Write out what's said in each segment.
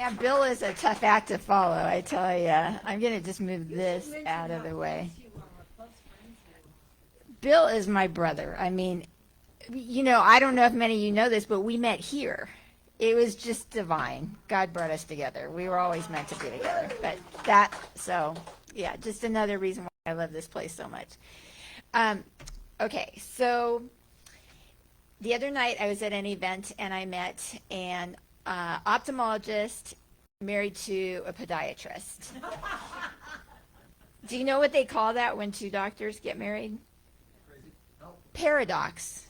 Yeah, Bill is a tough act to follow, I tell you. I'm going to just move this out of the way. Bill is my brother. I mean, I don't know if many of you know this, but we met here. It was just divine. God brought us together. We were always meant to be together. Just another reason why I love this place so much. Okay, so the other night I was at an event and I met an ophthalmologist married to a podiatrist. Do you know what they call that when two doctors get married? Paradox.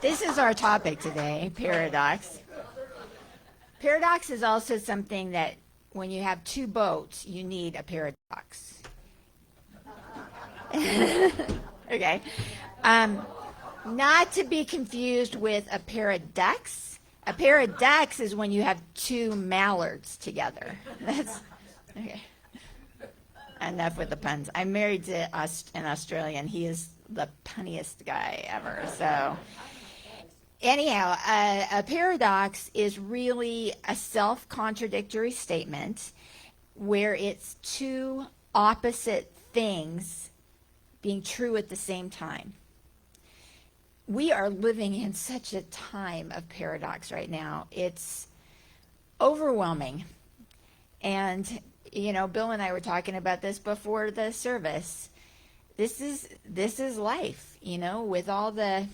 This is our topic today, paradox. Paradox is also something that when you have two boats, you need a paradox. Okay. Not to be confused with a paradox. A paradox is when you have two mallards together. That's okay. Enough with the puns. I'm married to an Australian. He is the punniest guy ever. So anyhow, a paradox is really a self-contradictory statement where it's two opposite things being true at the same time. We are living in such a time of paradox right now. It's overwhelming. And Bill and I were talking about this before the service. This is life, with all the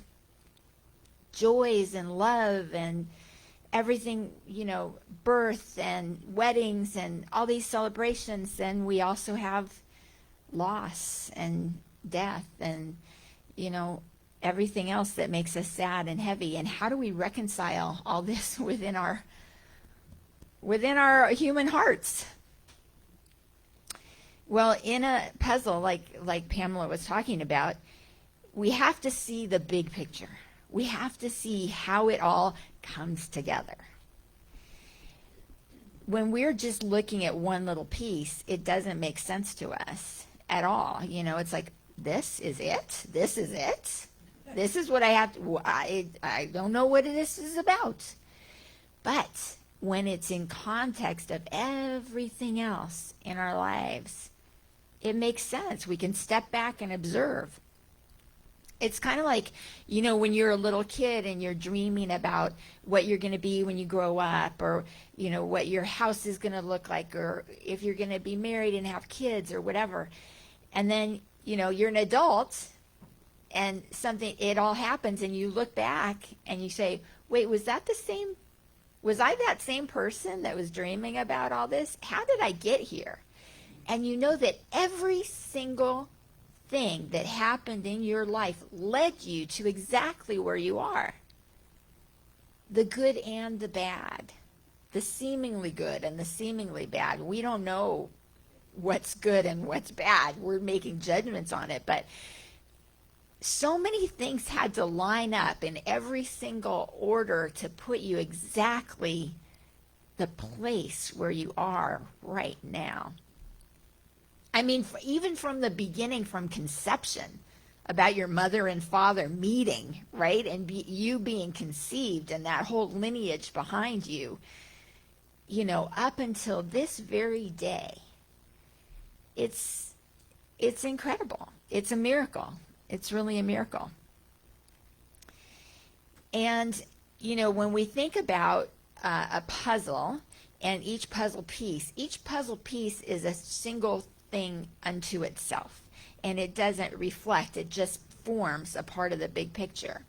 joys and love and everything, birth and weddings and all these celebrations. And we also have loss and death and, everything else that makes us sad and heavy. And how do we reconcile all this within our human hearts? Well, in a puzzle like Pamela was talking about, we have to see the big picture. We have to see how it all comes together. When we're just looking at one little piece, it doesn't make sense to us at all. It's like, this is it? This is it? This is what I have to, I don't know what this is about. But when it's in context of everything else in our lives, it makes sense. We can step back and observe. It's kind of like, when you're a little kid and you're dreaming about what you're going to be when you grow up, or, what your house is going to look like, or if you're going to be married and have kids or whatever. And then, you're an adult and it all happens and you look back and you say, wait, was I that same person that was dreaming about all this? How did I get here? And you know that every single thing that happened in your life led you to exactly where you are. The good and the bad. The seemingly good and the seemingly bad. We don't know what's good and what's bad. We're making judgments on it. But so many things had to line up in every single order to put you exactly the place where you are right now. I mean, even from the beginning, from conception, about your mother and father meeting, right? And you being conceived and that whole lineage behind you, up until this very day. It's incredible. It's a miracle. It's really a miracle. And, when we think about a puzzle and each puzzle piece is a single thing unto itself. And it doesn't reflect, it just forms a part of the big picture.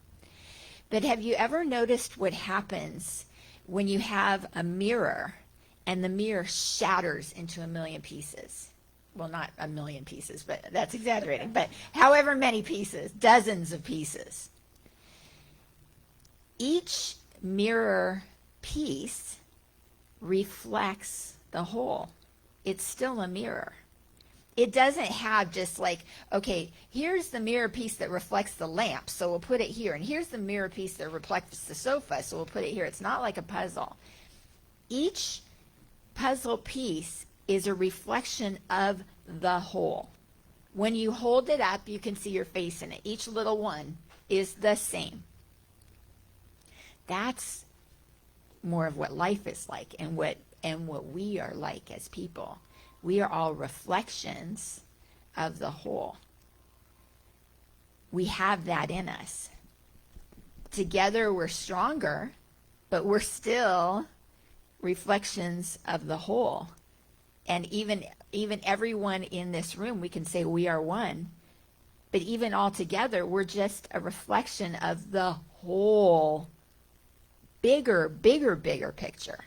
But have you ever noticed what happens when you have a mirror and the mirror shatters into a million pieces? Well, not a million pieces, but that's exaggerating. But however many pieces, dozens of pieces. Each mirror piece reflects the whole. It's still a mirror. It doesn't have just like, okay, here's the mirror piece that reflects the lamp, so we'll put it here. And here's the mirror piece that reflects the sofa, so we'll put it here. It's not like a puzzle. Each puzzle piece is a reflection of the whole. When you hold it up, you can see your face in it. Each little one is the same. That's more of what life is like and what we are like as people. We are all reflections of the whole. We have that in us. Together we're stronger, but we're still reflections of the whole. And even everyone in this room, we can say we are one. But even all together, we're just a reflection of the whole bigger picture.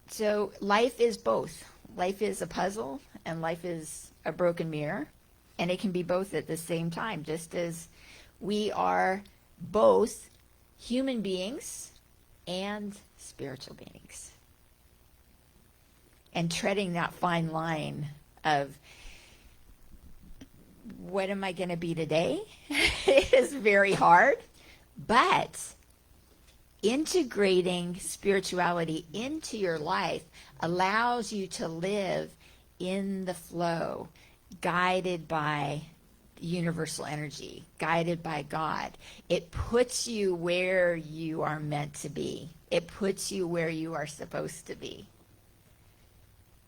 So life is both. Life is a puzzle and life is a broken mirror. And it can be both at the same time, just as we are both human beings and spiritual beings. And treading that fine line of what am I going to be today is very hard, but integrating spirituality into your life allows you to live in the flow, guided by universal energy, guided by God. It puts you where you are meant to be. It puts you where you are supposed to be.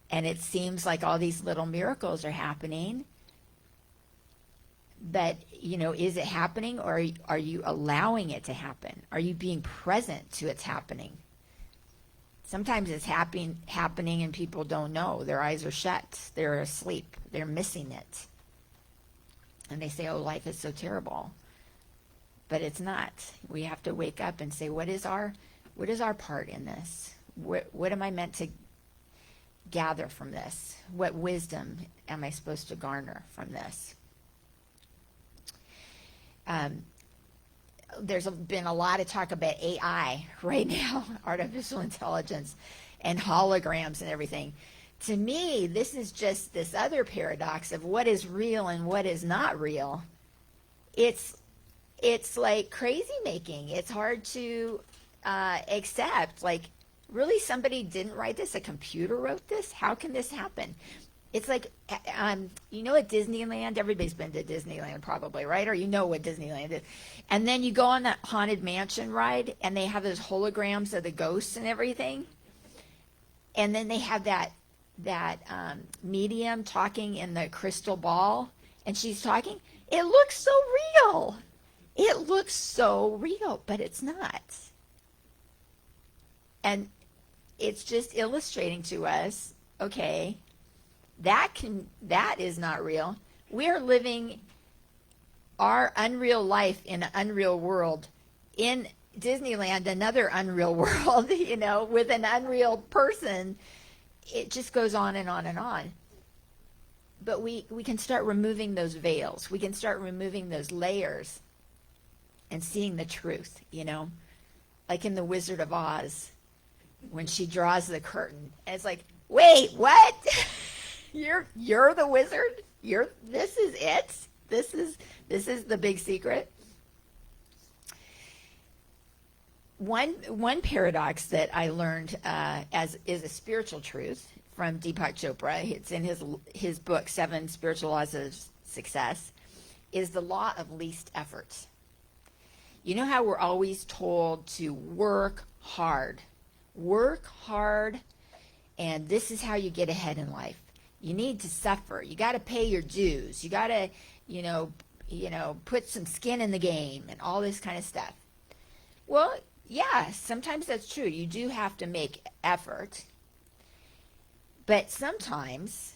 And it seems like all these little miracles are happening. But, is it happening, or are you allowing it to happen? Are you being present to its happening? Sometimes it's happening and people don't know. Their eyes are shut. They're asleep. They're missing it. And they say, oh, life is so terrible. But it's not. We have to wake up and say, what is our part in this? What am I meant to gather from this? What wisdom am I supposed to garner from this? There's been a lot of talk about AI right now, artificial intelligence and holograms and everything. To me, this is just this other paradox of what is real and what is not real. It's like crazy making. It's hard to accept. Like, really, somebody didn't write this? A computer wrote this? How can this happen? It's like, at Disneyland, everybody's been to Disneyland probably, right? Or what Disneyland is. And then you go on that Haunted Mansion ride, and they have those holograms of the ghosts and everything. And then they have that medium talking in the crystal ball, and she's talking. It looks so real. It looks so real, but it's not. And it's just illustrating to us, okay, that is not real. We are living our unreal life in an unreal world. In Disneyland, another unreal world, with an unreal person. It just goes on and on and on. But we can start removing those veils. We can start removing those layers and seeing the truth, like in The Wizard of Oz, when she draws the curtain. And it's like, wait, what? You're the wizard? This is it? This is the big secret? One paradox that I learned is a spiritual truth from Deepak Chopra. It's in his book, 7 Spiritual Laws of Success, is the law of least effort. You know how we're always told to work hard, and this is how you get ahead in life. You need to suffer. You got to pay your dues. You got to, put some skin in the game and all this kind of stuff. Well, yeah, sometimes that's true. You do have to make effort. But sometimes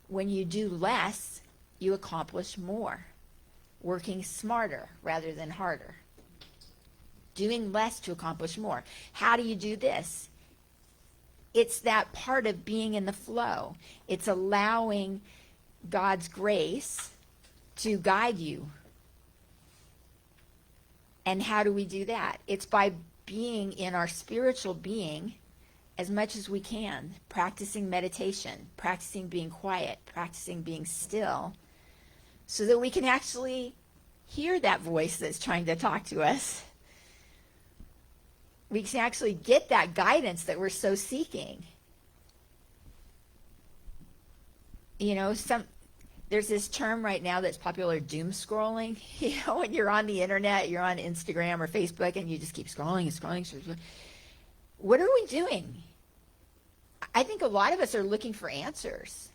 when you do less, you accomplish more. Working smarter rather than harder. Doing less to accomplish more. How do you do this? It's that part of being in the flow. It's allowing God's grace to guide you. And how do we do that? It's by being in our spiritual being as much as we can, practicing meditation, practicing being quiet, practicing being still, so that we can actually hear that voice that's trying to talk to us. We can actually get that guidance that we're so seeking. There's this term right now that's popular, doom scrolling. You know, when you're on the internet, you're on Instagram or Facebook, and you just keep scrolling and scrolling, scrolling. What are we doing? I think a lot of us are looking for answers.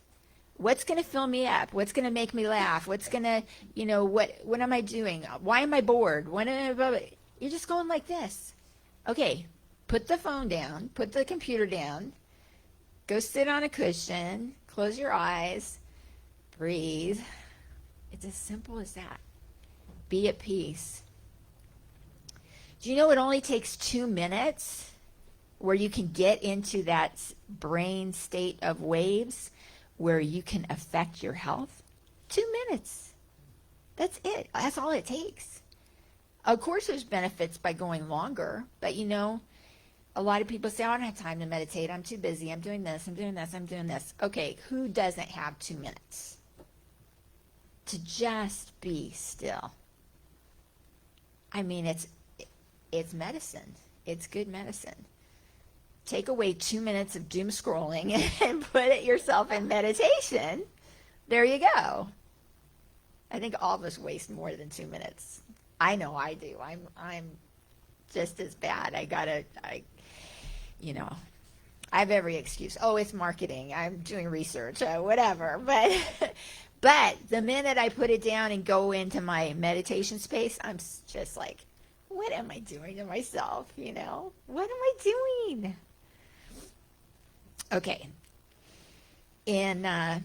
What's going to fill me up? What's going to make me laugh? What's going to, what am I doing? Why am I bored? You're just going like this. Okay, put the phone down, put the computer down, go sit on a cushion, close your eyes, breathe. It's as simple as that. Be at peace. Do you know it only takes 2 minutes where you can get into that brain state of waves where you can affect your health? 2 minutes. That's it. That's all it takes. Of course, there's benefits by going longer, but a lot of people say, I don't have time to meditate. I'm too busy. I'm doing this. I'm doing this. I'm doing this. Okay, who doesn't have 2 minutes to just be still? I mean, it's medicine. It's good medicine. Take away 2 minutes of doom scrolling and put yourself in meditation. There you go. I think all of us waste more than 2 minutes. I know I do. I'm just as bad. I have every excuse. Oh, it's marketing. I'm doing research, whatever. But the minute I put it down and go into my meditation space, I'm just like, what am I doing to myself? What am I doing? Okay. And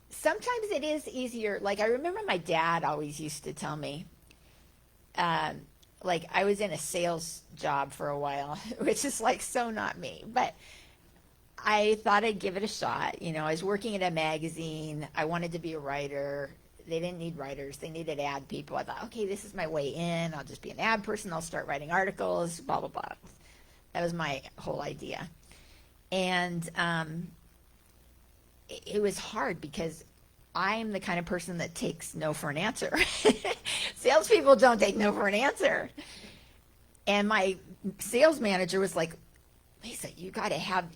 sometimes it is easier. Like, I remember my dad always used to tell me, like, I was in a sales job for a while, which is like so not me, but I thought I'd give it a shot. I was working at a magazine. I wanted to be a writer. They didn't need writers. They needed ad people. I thought, okay, this is my way in. I'll just be an ad person. I'll start writing articles, blah, blah, blah. That was my whole idea. And it was hard because I'm the kind of person that takes no for an answer. Salespeople don't take no for an answer. And my sales manager was like, Lisa, you gotta have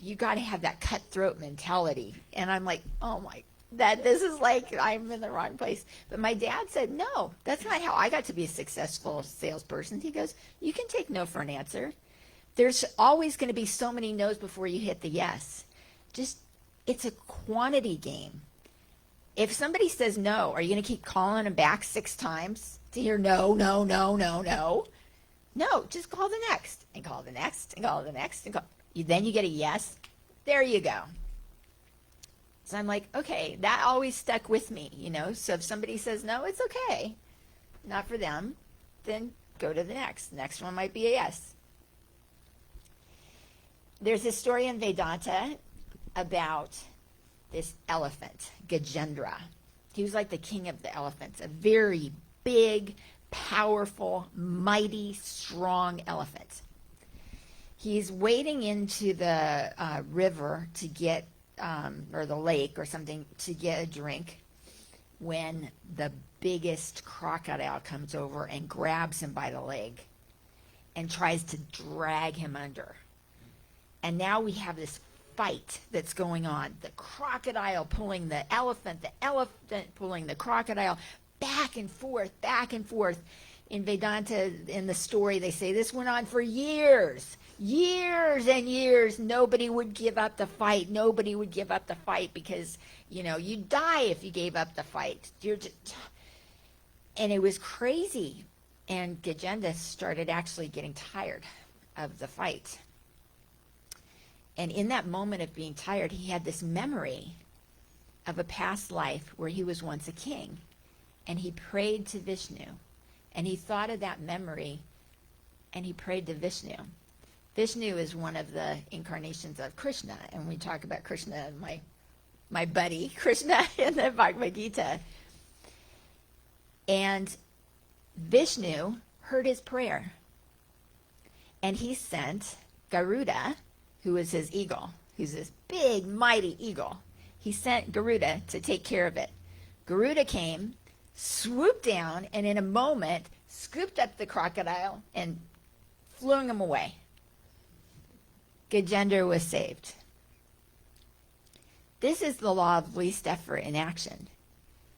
that cutthroat mentality. And I'm like, this is like I'm in the wrong place. But my dad said, no, that's not how I got to be a successful salesperson. He goes, you can take no for an answer. There's always going to be so many no's before you hit the yes. It's a quantity game. If somebody says no, are you going to keep calling them back 6 times to hear no, no, no, no, no? No, just call the next and call the next and call the next. Then you get a yes. There you go. So I'm like, okay, that always stuck with me, So if somebody says no, it's okay. Not for them. Then go to the next. The next one might be a yes. There's this story in Vedanta about this elephant, Gajendra. He was like the king of the elephants, a very big, powerful, mighty, strong elephant. He's wading into the river to get, or the lake or something, to get a drink when the biggest crocodile comes over and grabs him by the leg and tries to drag him under. And now we have this fight that's going on. The crocodile pulling the elephant pulling the crocodile, back and forth, back and forth. In Vedanta, in the story, they say this went on for years and years. Nobody would give up the fight. Nobody would give up the fight because, you'd die if you gave up the fight. And it was crazy. And Gajendra started actually getting tired of the fight. And in that moment of being tired, he had this memory of a past life where he was once a king. And he prayed to Vishnu. And he thought of that memory, and he prayed to Vishnu. Vishnu is one of the incarnations of Krishna. And we talk about Krishna, my buddy, Krishna, in the Bhagavad Gita. And Vishnu heard his prayer. And he sent Garuda, who is his eagle, who's this big, mighty eagle. He sent Garuda to take care of it. Garuda came, swooped down, and in a moment, scooped up the crocodile and flew him away. Gajendra was saved. This is the law of least effort in action.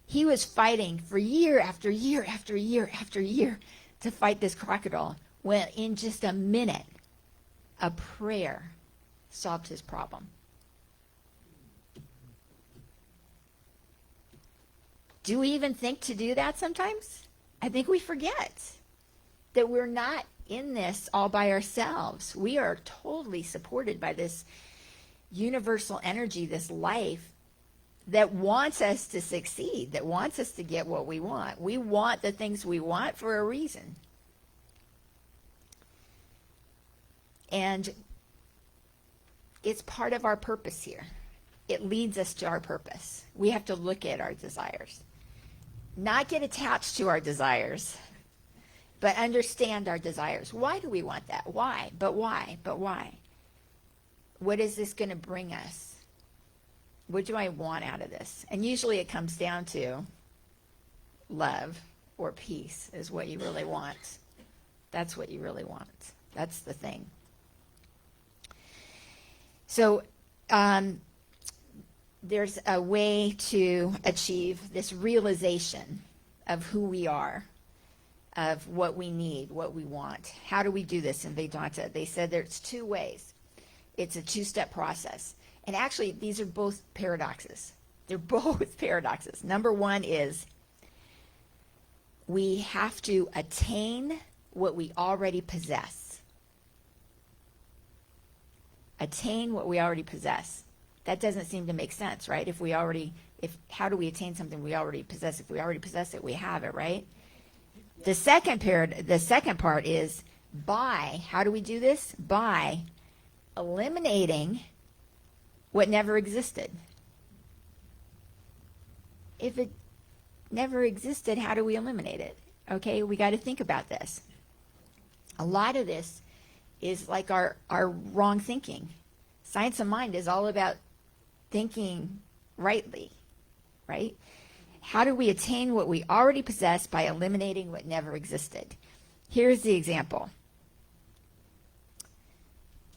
He was fighting for year after year after year after year to fight this crocodile, when in just a minute, a prayer solved his problem. Do we even think to do that sometimes? I think we forget that we're not in this all by ourselves. We are totally supported by this universal energy, this life that wants us to succeed, that wants us to get what we want. We want the things we want for a reason. And it's part of our purpose here. It leads us to our purpose. We have to look at our desires. Not get attached to our desires, but understand our desires. Why do we want that? Why? But why? But why? What is this going to bring us? What do I want out of this? And usually it comes down to love or peace is what you really want. That's what you really want. That's the thing. So there's a way to achieve this realization of who we are, of what we need, what we want. How do we do this in Vedanta? They said there's two ways. It's a two-step process. And actually, these are both paradoxes. They're both paradoxes. Number one is we have to attain what we already possess. Attain what we already possess. That doesn't seem to make sense, right? How do we attain something we already possess? If we already possess it, we have it, right? The second part is by, how do we do this? By eliminating what never existed. If it never existed, how do we eliminate it? Okay, we got to think about this. A lot of this is like our wrong thinking. Science of mind is all about thinking rightly, right? How do we attain what we already possess by eliminating what never existed? Here's the example.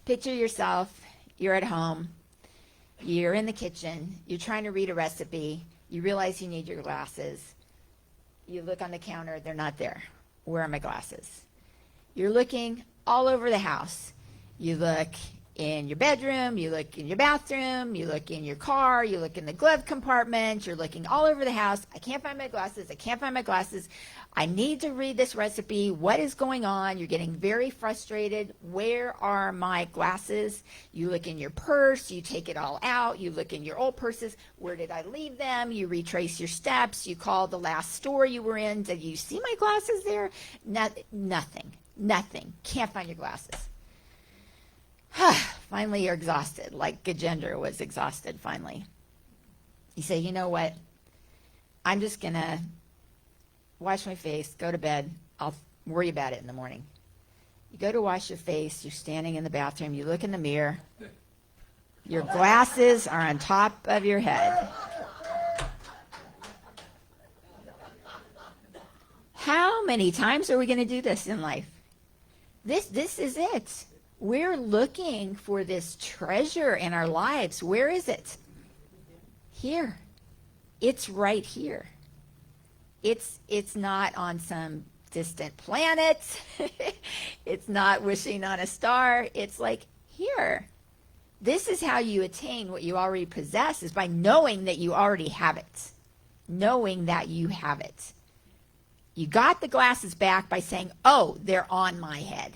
Picture yourself, you're at home, you're in the kitchen, you're trying to read a recipe, you realize you need your glasses, you look on the counter, they're not there. Where are my glasses? You're looking all over the house. You look in your bedroom, you look in your bathroom, you look in your car, you look in the glove compartment, you're looking all over the house. I can't find my glasses, I can't find my glasses. I need to read this recipe. What is going on? You're getting very frustrated. Where are my glasses? You look in your purse, you take it all out, you look in your old purses. Where did I leave them? You retrace your steps, you call the last store you were in. Did you see my glasses there? Nothing. Can't find your glasses. Finally, you're exhausted, like Gajendra was exhausted finally. You say, you know what? I'm just going to wash my face, go to bed. I'll worry about it in the morning. You go to wash your face. You're standing in the bathroom. You look in the mirror. Your glasses are on top of your head. How many times are we going to do this in life? This is it. We're looking for this treasure in our lives. Where is it? Here. It's right here. It's not on some distant planet. It's not wishing on a star. It's like here. This is how you attain what you already possess, is by knowing that you already have it. Knowing that you have it. You got the glasses back by saying, oh, they're on my head.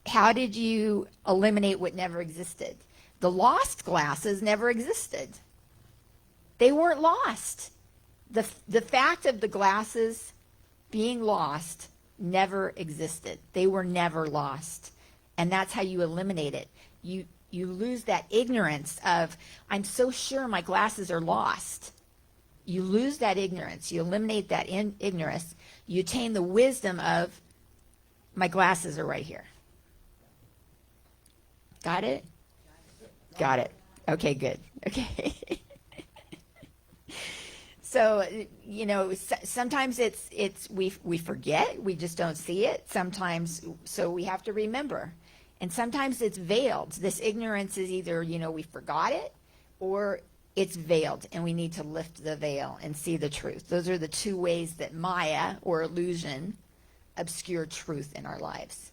How did you eliminate what never existed? The lost glasses never existed. They weren't lost. The fact of the glasses being lost never existed. They were never lost. And that's how you eliminate it. You lose that ignorance of, I'm so sure my glasses are lost. You lose that ignorance. You eliminate that ignorance. You attain the wisdom of, my glasses are right here. Got it? Got it. Okay, good. Okay. So, sometimes it's we forget, we just don't see it. Sometimes, so we have to remember. And sometimes it's veiled. This ignorance is either, we forgot it, or it's veiled, and we need to lift the veil and see the truth. Those are the two ways that Maya, or illusion, obscure truth in our lives.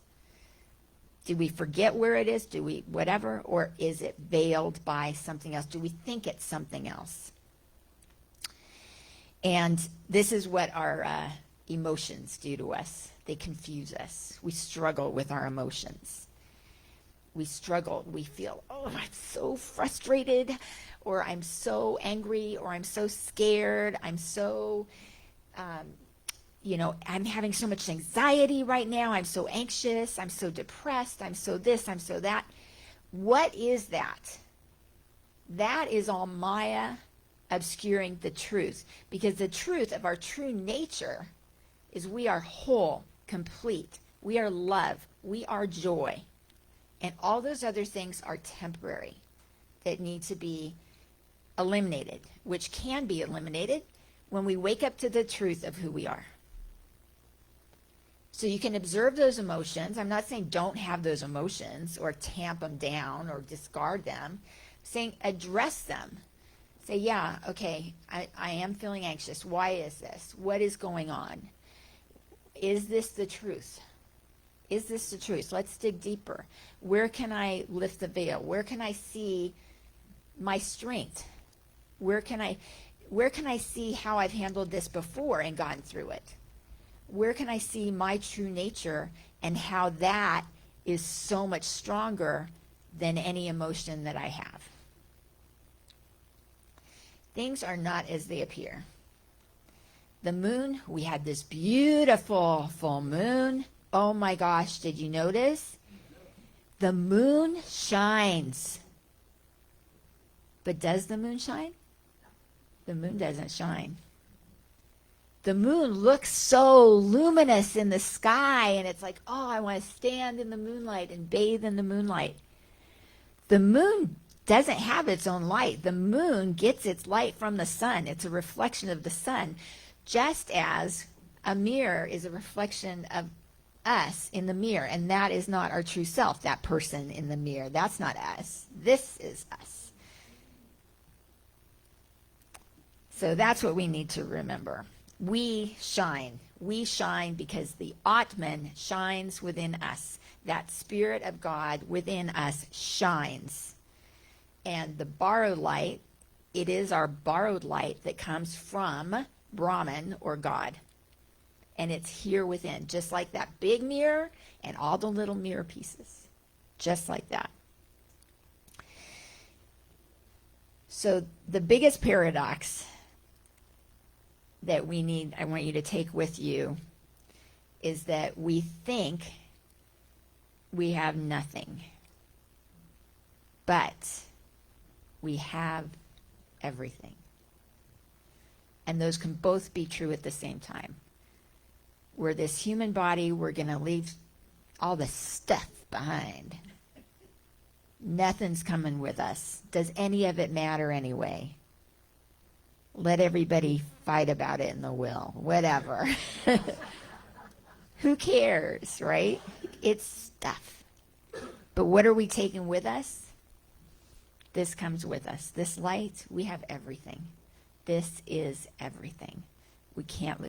Do we forget where it is? Do we whatever? Or is it veiled by something else? Do we think it's something else? And this is what our emotions do to us. They confuse us. We struggle with our emotions. We struggle. We feel, oh, I'm so frustrated, or I'm so angry, or I'm so scared. I'm so, I'm having so much anxiety right now. I'm so anxious. I'm so depressed. I'm so this. I'm so that. What is that? That is all Maya obscuring the truth, because the truth of our true nature is we are whole, complete. We are love. We are joy. And all those other things are temporary that need to be eliminated, which can be eliminated when we wake up to the truth of who we are. So you can observe those emotions. I'm not saying don't have those emotions or tamp them down or discard them. I'm saying address them. Say, yeah, okay, I am feeling anxious. Why is this? What is going on? Is this the truth? Is this the truth? Let's dig deeper. Where can I lift the veil? Where can I see my strength? Where can I see how I've handled this before and gotten through it? Where can I see my true nature and how that is so much stronger than any emotion that I have? Things are not as they appear. The moon, we had this beautiful full moon. Oh my gosh, did you notice? The moon shines. But does the moon shine? The moon doesn't shine. The moon looks so luminous in the sky, and it's like, oh, I want to stand in the moonlight and bathe in the moonlight. The moon doesn't have its own light. The moon gets its light from the sun. It's a reflection of the sun, just as a mirror is a reflection of us in the mirror, and that is not our true self, that person in the mirror. That's not us. This is us. So that's what we need to remember. We shine. We shine because the Atman shines within us. That Spirit of God within us shines. And the borrowed light, it is our borrowed light that comes from Brahman, or God. And it's here within, just like that big mirror and all the little mirror pieces. Just like that. So the biggest paradox that I want you to take with you, is that we think we have nothing. But we have everything. And those can both be true at the same time. We're this human body, we're going to leave all the stuff behind. Nothing's coming with us. Does any of it matter anyway? Let everybody fight about it in the will. Whatever. Who cares, right? It's stuff. But what are we taking with us? This comes with us. This light, we have everything. This is everything. We can't lose.